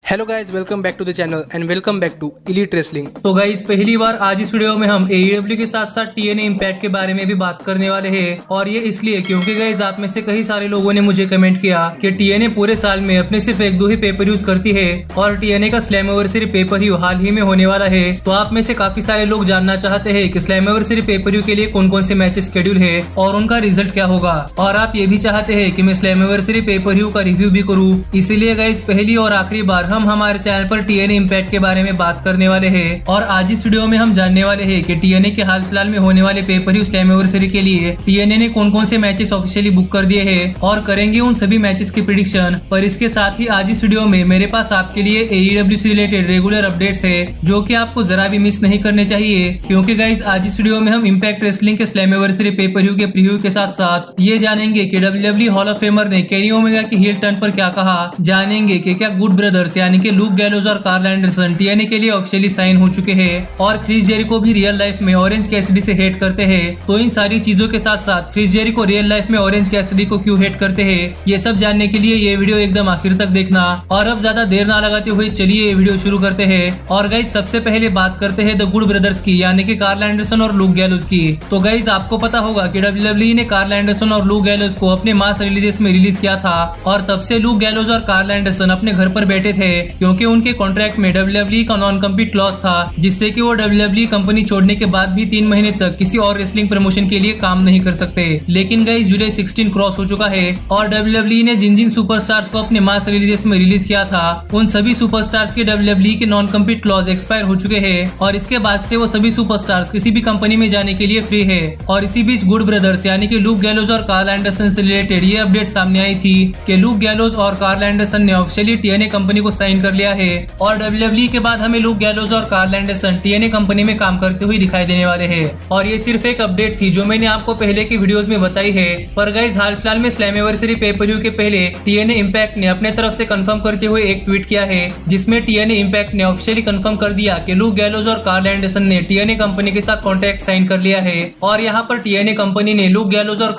Hello guys, welcome back to the channel and welcome back to elite wrestling. तो guys पहली बार आज इस वीडियो में हम AEW के साथ साथ TNA इम्पैक्ट के बारे में भी बात करने वाले हैं। और ये इसलिए क्योंकि गाइज आप में से कई सारे लोगों ने मुझे कमेंट किया कि TNA पूरे साल में अपने सिर्फ एक दो ही पेपर यूज करती है और TNA का स्लैमवर्सरी पेपर व्यू हाल ही में होने वाला है। तो आप में से काफी सारे लोग जानना चाहते हैं कि स्लैमवर्सरी पेपर व्यू के लिए कौन कौन से मैचेस शेड्यूल है और उनका रिजल्ट क्या होगा। और आप ये भी चाहते हैं कि मैं स्लैमवर्सरी पेपर व्यू का रिव्यू भी करूँ। इसीलिए गाइज पहली और आखिरी बार हम हमारे चैनल पर TNA इम्पैक्ट के बारे में बात करने वाले हैं। और आज इस वीडियो में हम जानने वाले हैं कि TNA के हाल फिलहाल में होने वाले पेपर व्यू स्लैमवर्सरी के लिए TNA ने कौन कौन से मैचेस ऑफिशियली बुक कर दिए हैं और करेंगे उन सभी मैचेस की प्रेडिक्शन। पर इसके साथ ही आज इस वीडियो में मेरे पास आपके लिए AEW से रिलेटेड रेगुलर अपडेट्स है जो कि आपको जरा भी मिस नहीं करने चाहिए, क्योंकि गाइज आज इस वीडियो में हम इम्पैक्ट रेसलिंग के स्लैमवर्सरी पेपर व्यू के प्रीव्यू के साथ साथ ये जानेंगे कि WWE हॉल ऑफ फेमर ने केनी ओमेगा की हील टर्न पर क्या कहा, जानेंगे कि क्या गुड ब्रदर्स यानी कि लूक गैलोज और कार्ल एंडरसन TNA के लिए ऑफिशियली साइन हो चुके हैं और क्रिस जेरिको भी रियल लाइफ में ऑरेंज कैसिडी से हेट करते हैं। तो इन सारी चीजों के साथ साथ क्रिस जेरिको रियल लाइफ में ऑरेंज कैसिडी को क्यों हेट करते हैं, ये सब जानने के लिए ये वीडियो एकदम आखिर तक देखना। और अब ज्यादा देर ना लगाते हुए चलिए ये वीडियो शुरू करते हैं। और गाइज सबसे पहले बात करते हैं द गुड ब्रदर्स की, यानी कि कार्ल एंडरसन और लूक गैलोज की। तो गाइज आपको पता होगा कि WWE ने कार्ल एंडरसन और लूक गैलोज को अपने मास रिलीजेस में रिलीज किया था और तब से लूक गैलोज और कार्ल एंडरसन अपने घर पर बैठे थे, क्योंकि उनके कॉन्ट्रैक्ट में WWE का नॉन कम्पीट क्लॉज था, जिससे कि वो WWE कंपनी छोड़ने के बाद भी 3 महीने तक किसी और रेसलिंग प्रमोशन के लिए काम नहीं कर सकते। लेकिन गाइस जुलाई 16 क्रॉस हो चुका है और WWE ने जिन जिन सुपरस्टार्स को अपने मास रिलीजेस में रिलीज किया था उन सभी सुपरस्टार्स के WWE के नॉन कम्पीट क्लॉज एक्सपायर हो चुके हैं और इसके बाद से वो सभी सुपरस्टार्स किसी भी कंपनी में जाने के लिए फ्री है। और इसी बीच गुड ब्रदर्स यानी कि लूक गैलोज और कार्ल एंडरसन से रिलेटेड ये अपडेट सामने आई थी कि लूक गैलोज और कार्ल एंडरसन ने ऑफिशियली TNA कंपनी को साइन कर लिया है और WWE के बाद हमें लूक गैलोज और कार्ल एंडरसन TNA कंपनी में काम करते हुए दिखाई देने वाले हैं। और ये सिर्फ एक अपडेट थी जो मैंने आपको पहले की वीडियोस में बताई है। पर गाइस हाल फिलहाल में स्लैमवर्सरी पेपर व्यू के पहले TNA इम्पैक्ट ने अपने तरफ से कंफर्म करते हुए एक ट्वीट किया है, जिसमें TNA इम्पैक्ट ने ऑफिशियली कंफर्म कर दिया कि लूक गैलोज और कार्ल एंडरसन ने TNA कंपनी के साथ कॉन्ट्रैक्ट साइन कर लिया है। और यहाँ पर TNA कंपनी ने लूक गैलोज और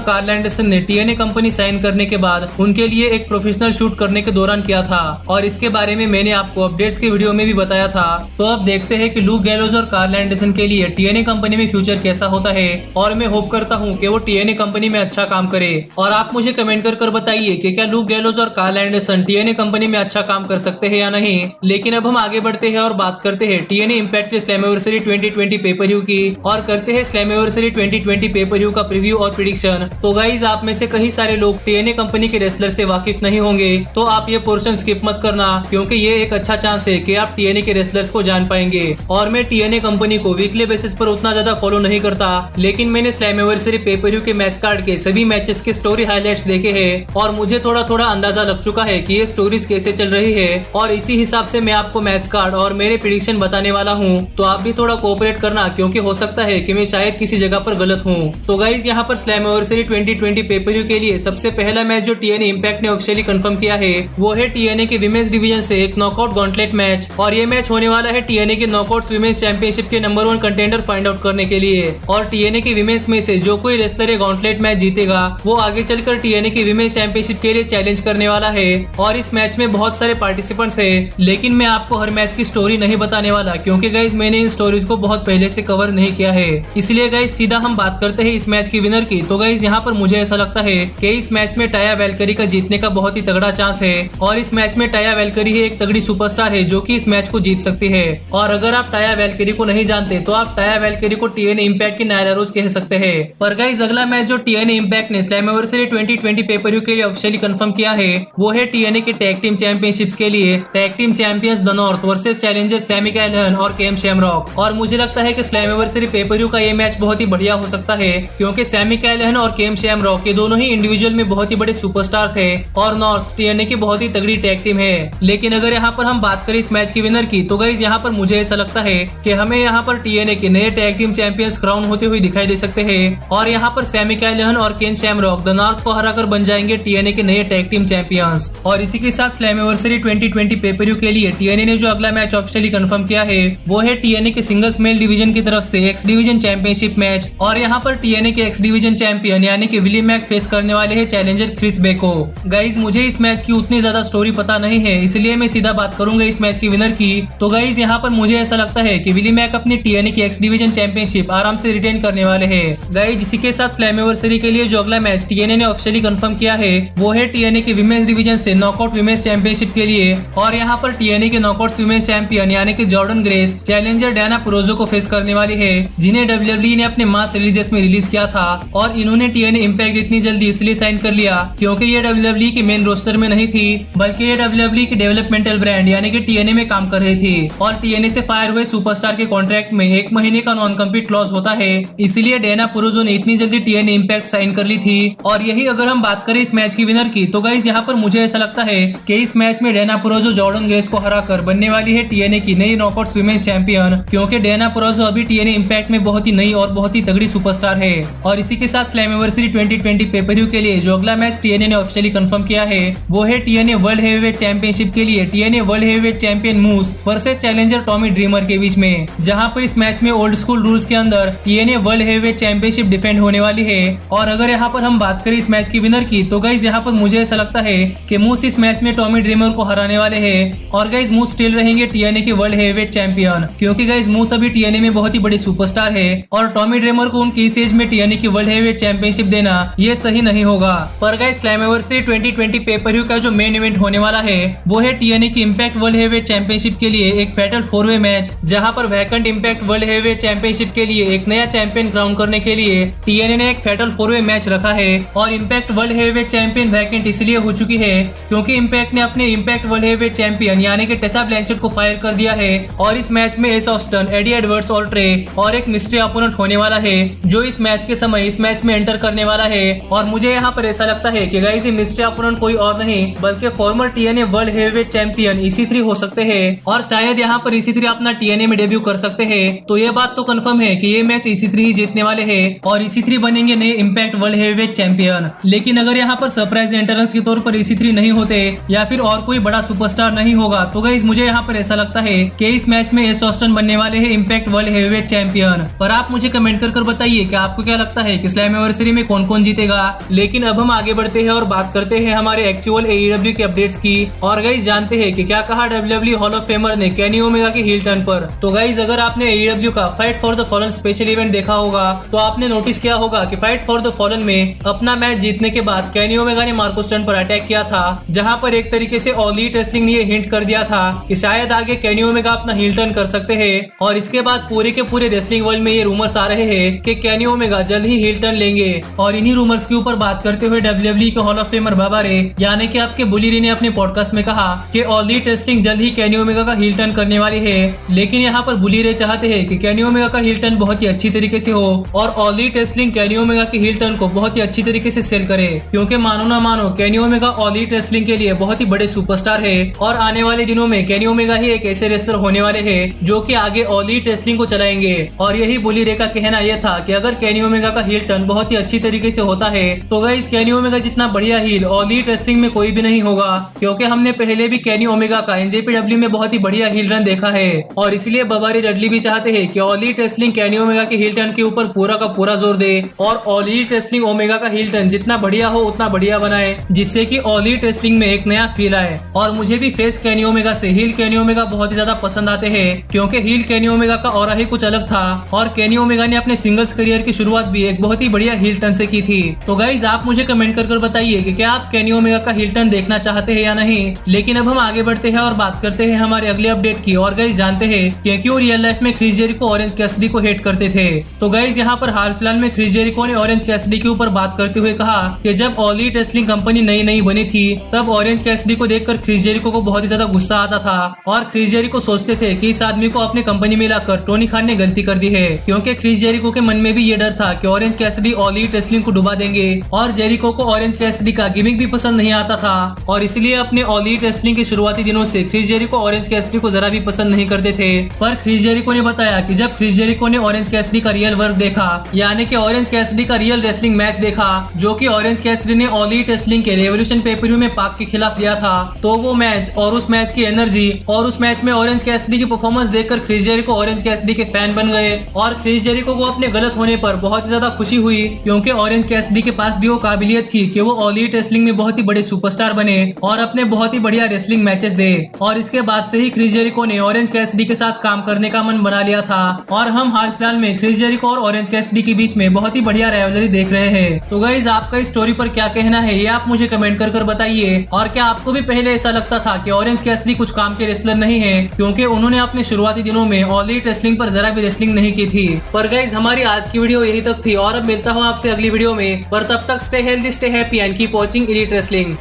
कार्ल एंडरसन ने TNA कंपनी साइन करने के बाद उनके लिए एक प्रोफेशनल शूट करने के दौरान किया था और इसके बारे में मैंने आपको अपडेट्स के वीडियो में भी बताया था। तो अब देखते हैं कि लूक गैलोज और कार्ल एंडरसन के लिए TNA कंपनी में फ्यूचर कैसा होता है और मैं होप करता हूं कि वो TNA कंपनी में अच्छा काम करे। और आप मुझे कमेंट कर बताइए कि क्या लूक गैलोज और कार्ल एंडरसन TNA कंपनी में अच्छा काम कर सकते हैं या नहीं। लेकिन अब हम आगे बढ़ते हैं और बात करते हैं TNA इम्पैक्ट के स्लैमवर्सरी 2020 पेपर व्यू की और करते हैं स्लैमवर्सरी 2020 पेपर व्यू का प्रीव्यू और प्रेडिक्शन। तो गाइज आप में से कई सारे लोग TNA कंपनी के रेसलर से वाकिफ नहीं होंगे, तो आप ये पोर्शन स्किप मत करना, क्योंकि ये एक अच्छा चांस है कि आप TNA के रेसलर्स को जान पाएंगे। और मैं TNA कंपनी को वीकली बेसिस पर उतना ज्यादा फॉलो नहीं करता, लेकिन मैंने स्लैमवर्सरी पेपर व्यू के मैच कार्ड के सभी मैचेस के स्टोरी हाइलाइट्स देखे हैं और मुझे थोड़ा थोड़ा अंदाजा लग चुका है कि ये स्टोरीज कैसे चल रही है और इसी हिसाब से मैं आपको मैच कार्ड और मेरे प्रेडिक्शन बताने वाला हूँ। तो आप भी थोड़ा कोऑपरेट करना, क्योंकि हो सकता है कि मैं शायद किसी जगह पर गलत हूँ। तो गाइज यहाँ पर स्लैमवर्सरी 2020 पेपर व्यू के लिए सबसे पहला मैच जो TNA इम्पैक्ट ने ऑफिशियली कंफर्म किया है वो है TNA के विमेंस डिवीजन से एक नॉकआउट गॉन्टलेट मैच। और ये मैच होने वाला है TNA के नॉकआउट विमेंस चैंपियनशिप के नंबर 1 कंटेंडर फाइंड आउट करने के लिए। और TNA के विमेंस में से जो कोई रेसलर ये गॉन्टलेट मैच जीतेगा वो आगे चलकर TNA के विमेंस चैंपियनशिप के लिए चैलेंज करने वाला है। और इस मैच में बहुत सारे पार्टिसिपेंट्स हैं, लेकिन मैं आपको हर मैच की स्टोरी नहीं बताने वाला, क्योंकि गाइज मैंने इन स्टोरीज को बहुत पहले से कवर नहीं किया है। इसलिए गाइज सीधा हम बात करते हैं इस मैच की विनर की। तो गाइज यहाँ पर मुझे ऐसा लगता है कि इस मैच में टाया वैल्करी का जीतने का बहुत ही तगड़ा चांस है और इस मैच में टाया वैल्करी ही एक तगड़ी सुपरस्टार है जो कि इस मैच को जीत सकती है। और अगर आप टाया वैल्करी को नहीं जानते तो आप टाया वैल्करी को TNA इम्पैक्ट की नायला रोज कह सकते हैं। पर गाइज अगला मैच जो TNA इम्पैक्ट ने स्लैमवर्सरी 2020 पेपर व्यू के लिए ऑफिशियली कंफर्म किया है वो है TNA के टैग टीम चैंपियनशिप्स के लिए tag team champions the North versus challenger Sami Callihan और केम शैमरॉक। और मुझे लगता है कि स्लैमवर्सरी पेपर व्यू का ये मैच बहुत ही बढ़िया हो सकता है, क्योंकि सैमी कैलहन और केम शैमरॉक ये दोनों ही इंडिविजुअल में बहुत ही बड़े सुपरस्टार्स है और नॉर्थ TNA की बहुत ही तगड़ी टैग टीम है। लेकिन अगर यहाँ पर हम बात करें इस मैच की विनर की तो गाइज यहाँ पर मुझे ऐसा लगता है कि हमें यहाँ पर TNA के नए टैग टीम चैंपियंस क्राउन होते हुए दिखाई दे सकते हैं और यहाँ पर सैमी कैलहन और केन शैमरॉक द नॉर्थ को हराकर बन जाएंगे TNA के नए टैग टीम चैंपियंस। और इसी के साथ स्लैमवर्सरी 2020 पेपर व्यू के लिए TNA ने जो अगला मैच ऑफिशियली कंफर्म किया है वो है TNA के सिंगल्स मेल डिवीजन की तरफ से एक्स डिवीजन चैंपियनशिप मैच। और यहाँ पर TNA के एक्स डिवीजन चैंपियन यानी कि विली मैक फेस करने वाले हैं चैलेंजर क्रिस बेको। गाइज मुझे इस मैच की उतनी ज्यादा स्टोरी पता नहीं है, इसलिए मैं सीधा बात करूंगा इस मैच की विनर की। तो गाइज यहाँ पर मुझे ऐसा लगता है कि विली मैक अपनी TNA की एक्स डिवीजन चैंपियनशिप आराम से रिटेन करने वाले हैं। गाइज इसी के साथ स्लैमवर्सरी के लिए जो अगला मैच TNA ने ऑफिशियली कंफर्म किया है वो है TNA की विमेंस डिवीजन से नॉकआउट विमेंस चैंपियनशिप के लिए। और यहाँ पर TNA के नॉकआउट विमेंस चैंपियन यानी कि जॉर्डन ग्रेस चैलेंजर डायना पुरोजो को फेस करने वाली है, जिन्हें WWE ने अपने मास रिलीजेस में रिलीज किया था। और इन्होंने TNA इम्पैक्ट इतनी जल्दी इसलिए साइन कर लिया क्योंकि ये WWE के मेन रोस्टर में नहीं थी, बल्कि ये WWE की डेवलपमेंटल ब्रांड यानी कि TNA में काम कर रही थी। और TNA से फायर हुए सुपरस्टार के कॉन्ट्रैक्ट में 1 महीने का नॉन कम्पीट क्लॉज होता है, इसलिए डायना पुरोजो ने इतनी जल्दी TNA इम्पैक्ट साइन कर ली थी। और यही अगर हम बात करें इस मैच की विनर की, तो गाइस यहाँ पर मुझे ऐसा लगता है कि इस मैच में डायना पुरोजो जॉर्डन ग्रेस को हराकर बनने वाली है TNA की नई नॉकआउट विमेंस चैंपियन, क्योंकि डायना पुरोजो अभी TNA इम्पैक्ट में बहुत ही नई और बहुत ही तगड़ी सुपरस्टार है। और इसी के साथ स्लैमवर्सरी 2020 पेपर-व्यू के लिए जो अगला मैच TNA ने ऑफिशियली कंफर्म किया है वो है TNA वर्ल्ड हेवीवेट चैंपियनशिप के लिए TNA वर्ल्ड हेवीवेट चैंपियन मूस वर्सेस चैलेंजर टॉमी ड्रीमर के बीच में, जहां पर इस मैच में ओल्ड स्कूल रूल्स के अंदर TNA world heavyweight championship defend होने वाली है। और अगर यहाँ पर हम बात करें इस मैच की विनर की, तो गाइज यहाँ पर मुझे ऐसा लगता है कि मूस इस मैच में टॉमी ड्रीमर को हराने वाले हैं। और गाइज मूस स्टिल रहेंगे TNA के वर्ल्ड हेवीवेट चैंपियन, क्योंकि गाइज मूस अभी TNA में बहुत ही बड़ी सुपरस्टार है और टॉमी ड्रीमर को उनकी इस एज में TNA की वर्ल्ड हेवीवेट चैंपियनशिप देना ये सही नहीं होगा। पर गाइज स्लैमवर्सरी 2020 पेपर-व्यू का जो मेन इवेंट होने वाला है वो है TNA की इम्पैक्ट वर्ल्ड हेवीवेट चैंपियनशिप के लिए एक फैटल 4-वे मैच, जहां पर vacant impact world heavyweight championship के लिए एक नया चैंपियन क्राउन करने के लिए TNA ने एक फैटल 4-वे मैच रखा है। और impact world heavyweight champion vacant इसलिए हो चुकी है क्योंकि इम्पैक्ट ने अपने इम्पैक्ट वर्ल्ड हेवीवेट चैंपियन यानी कि टेसा ब्लैंचेट को फायर कर दिया है। और इस मैच में एस ऑस्टन, एडी एडवर्ड्स और ट्रे और एक मिस्ट्री अपोनेंट होने वाला है जो इस मैच के समय इस मैच में एंटर करने वाला है। और मुझे यहाँ पर ऐसा लगता है कि गाइस ये मिस्ट्री अपोनेंट कोई और नहीं बल्कि farmer TNA world heavyweight champion EC3 हो सकते हैं। और शायद यहाँ पर EC3 अपना TNA में डेब्यू कर सकते हैं। तो ये बात तो कंफर्म है कि ये मैच EC3 ही जीतने वाले हैं और EC3 बनेंगे नए इम्पैक्ट वर्ल्ड हेवीवेट चैंपियन। लेकिन अगर यहाँ पर सरप्राइज एंट्रेंस के तौर पर EC3 नहीं होते या फिर और कोई बड़ा सुपरस्टार नहीं होगा, तो गाइस मुझे यहाँ पर ऐसा लगता है कि इस मैच में एस ऑस्टन बनने वाले हैं इम्पैक्ट वर्ल्ड हेवीवेट चैंपियन। पर आप मुझे कमेंट कर बताइए कि आपको क्या लगता है कि स्लैमवर्सरी में कौन कौन जीतेगा। लेकिन अब हम आगे बढ़ते हैं और बात करते हैं हमारे एक्चुअल AEW के अपडेट्स की। और गाइस जानते हैं कि क्या कहा WWE हॉल ऑफ फेमर ने केनी ओमेगा के हील टर्न पर। तो गाइस अगर आपने AEW का fight for the fallen special event देखा होगा तो आपने नोटिस किया होगा कि फाइट फॉर द फॉलन में अपना मैच जीतने के बाद केनी ओमेगा ने मार्को स्टर्न पर अटैक किया था, जहां पर एक तरीके से ऑल एलीट रेसलिंग ने ये हिंट कर दिया था कि शायद आगे केनी ओमेगा अपना हील टर्न कर सकते हैं। और इसके बाद पूरे के पूरे रेसलिंग वर्ल्ड में ये रूमर्स आ रहे हैं कि केनी ओमेगा जल्द ही हील टर्न लेंगे। और इन्हीं रूमर्स के ऊपर बात करते हुए WWE के हॉल ऑफ फेमर बाबा रे यानी कि आपके बुली रे ने अपने पॉडकास्ट में कहा कि ऑल एलीट रेसलिंग जल्द ही केनी ओमेगा का हील टर्न करने वाली है। लेकिन यहाँ पर बुली रे चाहते हैं कि केनी ओमेगा का हील टर्न बहुत ही अच्छी तरीके से हो और all elite wrestling Kenny Omega के हील टर्न को बहुत ही अच्छी तरीके से सेल करे, क्योंकि मानो ना मानो Kenny Omega all elite wrestling के लिए बहुत ही बड़े सुपरस्टार है। और आने वाले दिनों में केनी ओमेगा ही एक ऐसे रेसलर होने वाले हैं जो कि आगे ऑल एलीट रेसलिंग को चलाएंगे। और यही बुली रे का कहना यह था कि अगर केनी ओमेगा का हील टर्न बहुत ही अच्छी तरीके से होता है तो गाइस केनी ओमेगा जितना बढ़िया हील ऑल एलीट रेसलिंग में कोई भी नहीं होगा, क्योंकि हमने पहले भी केनी ओमेगा का NJPW में बहुत ही बढ़िया हील रन देखा है। और इसलिए बबारी डडली भी चाहते हैं कि all elite wrestling Kenny Omega के हील टर्न के ऊपर पूरा का पूरा जोर दे और ऑल एलीट रेसलिंग ओमेगा का हील टर्न जितना बढ़िया हो उतना बढ़िया बनाए, जिससे कि ऑल एलीट रेसलिंग में एक नया फील आए। और मुझे भी फेस केनी ओमेगा से हील केनी ओमेगा बहुत ही ज्यादा पसंद आते हैं, क्योंकि हील केनी ओमेगा का ऑरा ही कुछ अलग था। और केनी ओमेगा ने अपने सिंगल्स करियर की शुरुआत भी एक बहुत ही बढ़िया हील टर्न से की थी। तो गाइज आप मुझे कमेंट कर बताइए कि क्या आप केनी ओमेगा का हील टर्न देखना चाहते हैं या नहीं। लेकिन अब हम आगे बढ़ते हैं और बात करते हैं हमारे अगले अपडेट की। और गाइज जानते हैं कि क्यों रियल लाइफ में क्रिस जेरिको ऑरेंज कैसिडी को हेट करते थे। तो गाइज यहाँ पर हाल फिलहाल में क्रिस जेरिको ने ऑरेंज कैसिडी के ऊपर बात करते हुए कहा कि जब ऑल एलीट रेसलिंग कंपनी नई बनी थी तब ऑरेंज कैसिडी को देखकर क्रिस जेरिको को बहुत ही ज्यादा गुस्सा आता था और क्रिस जेरिको सोचते थे कि इस आदमी को अपने कंपनी में लाकर टोनी खान ने गलती कर दी है, क्योंकि क्रिस जेरिको के मन में भी ये डर था कि orange Cassidy all elite wrestling को डुबा देंगे। और जेरिको को ऑरेंज कैसिडी का गिमिक भी पसंद नहीं आता था और इसलिए अपने ऑल एलीट रेसलिंग के शुरुआती दिनों से क्रिस जेरिको ऑरेंज कैसिडी को जरा भी पसंद नहीं करते थे। पर क्रिस जेरिको ने बताया कि जब क्रिस जेरिको ने ऑरेंज कैसिडी का रियल वर्क देखा, यानी कि ऑरेंज कैसिडी का रियल रेसलिंग मैच देखा जो कि ऑरेंज कैसिडी ने ऑल एलीट रेसलिंग के रेवोल्यूशन पेपर-व्यू में पाक के खिलाफ दिया था, तो वो मैच और उस मैच की एनर्जी और उस मैच में ऑरेंज कैसिडी की परफॉर्मेंस देखकर क्रिस जेरिको ऑरेंज कैसिडी के फैन बन गए। और क्रिस जेरिको को अपने गलत होने पर बहुत ज्यादा खुशी हुई, क्योंकि ऑरेंज कैसिडी के पास भी वो काबिलियत थी कि वो ऑल एलीट रेसलिंग में बहुत ही बड़े सुपरस्टार बने और अपने बहुत ही बढ़िया रेसलिंग मैचेस दे। और इसके बाद से ही क्रिस जेरिको ने ऑरेंज कैसिडी के साथ काम करने का मन बना लिया था और हम हाल फिलहाल में क्रिस जेरिको और ऑरेंज कैसिडी के बीच में बहुत ही बढ़िया राइवलरी देख रहे हैं। तो गाइज आपका इस स्टोरी पर क्या कहना है ये आप मुझे कमेंट कर बताइए। और क्या आपको भी पहले ऐसा लगता था कि ऑरेंज कैसिडी कुछ काम के रेसलर नहीं है, क्योंकि उन्होंने अपने शुरुआती दिनों में ऑल एलिट रेसलिंग पर जरा भी रेसलिंग नहीं की थी। पर गाइज हमारी आज की वीडियो यही तक थी और अब मिलता हूँ आपसे अगली वीडियो में। पर तब तक stay healthy, stay happy and keep watching elite wrestling.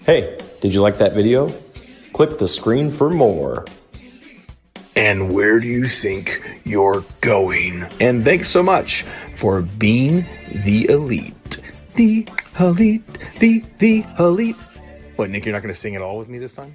Hey, did you like that video? Click the screen for more. And where do you think you're going? And thanks so much for being the elite. The elite, the elite. What, Nick, you're not going to sing it all with me this time?